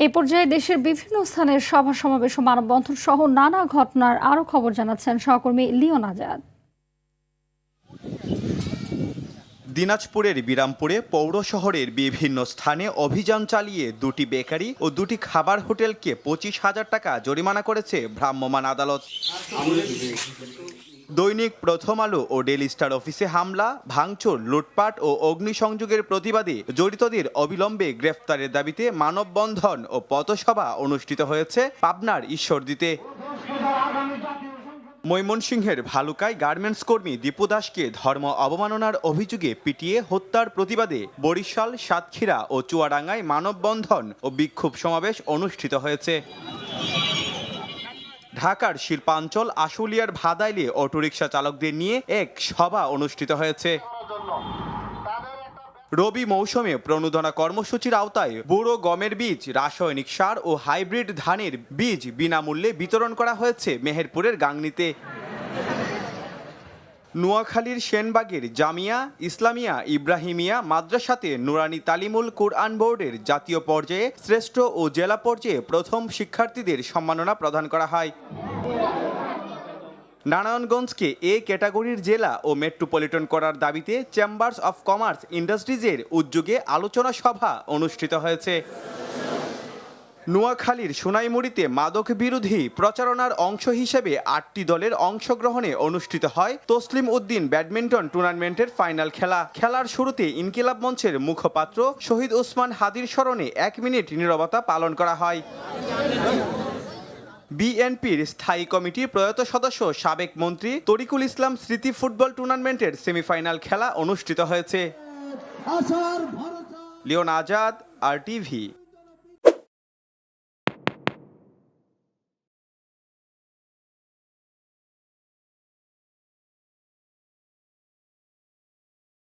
এ পর্যায়ে দেশের বিভিন্ন স্থানের সভা সমাবেশ ও মানববন্ধন সহ নানা ঘটনার আরও খবর জানাচ্ছেন সহকর্মী লিওন আজাদ। দিনাজপুরের বিরামপুরে পৌর শহরের বিভিন্ন স্থানে অভিযান চালিয়ে দুটি বেকারি ও দুটি খাবার হোটেলকে 25,000 টাকা জরিমানা করেছে ভ্রাম্যমাণ আদালত। দৈনিক প্রথম আলো ও ডেইলি স্টার অফিসে হামলা, ভাঙচুর, লুটপাট ও অগ্নিসংযোগের প্রতিবাদে জড়িতদের অবিলম্বে গ্রেফতারের দাবিতে মানববন্ধন ও পথসভা অনুষ্ঠিত হয়েছে পাবনার ঈশ্বরদীতে। ময়মনসিংহের ভালুকায় গার্মেন্টস কর্মী দীপু দাসকে ধর্ম অবমাননার অভিযোগে পিটিয়ে হত্যার প্রতিবাদে বরিশাল, সাতক্ষীরা ও চুয়াডাঙ্গায় মানববন্ধন ও বিক্ষোভ সমাবেশ অনুষ্ঠিত হয়েছে। ঢাকার শিল্পাঞ্চল আশুলিয়ার ভাদাইলে অটোরিকশা চালকদের নিয়ে এক সভা অনুষ্ঠিত হয়েছে। রবি মৌসুমে প্রণোদনা কর্মসূচির আওতায় বুড়ো গমের বীজ, রাসায়নিক সার ও হাইব্রিড ধানের বীজ বিনামূল্যে বিতরণ করা হয়েছে মেহেরপুরের গাংনীতে। নোয়াখালীর সেনবাগের জামিয়া ইসলামিয়া ইব্রাহিমিয়া মাদ্রাসাতে নুরানি তালিমুল কুরআন বোর্ডের জাতীয় পর্যায়ে শ্রেষ্ঠ ও জেলা পর্যায়ে প্রথম শিক্ষার্থীদের সম্মাননা প্রদান করা হয়। নারায়ণগঞ্জকে এ ক্যাটাগরির জেলা ও মেট্রোপলিটন করার দাবিতে চেম্বার্স অফ কমার্স ইন্ডাস্ট্রিজের উদ্যোগে আলোচনা সভা অনুষ্ঠিত হয়েছে। নোয়াখালীর সোনাইমুড়িতে মাদক বিরোধী প্রচারণার অংশ হিসেবে 8টি দলের অংশগ্রহণে অনুষ্ঠিত হয় তসলিম উদ্দিন ব্যাডমিন্টন টুর্নামেন্টের ফাইনাল খেলা। খেলার শুরুতে ইনকিলাব মঞ্চের মুখপাত্র শহীদ ওসমান হাদির স্মরণে 1 মিনিট নীরবতা পালন করা হয়। বিএনপির স্থায়ী কমিটির প্রয়াত সদস্য সাবেক মন্ত্রী তরিকুল ইসলাম স্মৃতি ফুটবল টুর্নামেন্টের সেমিফাইনাল খেলা অনুষ্ঠিত হয়েছে। Leon Azad, RTV।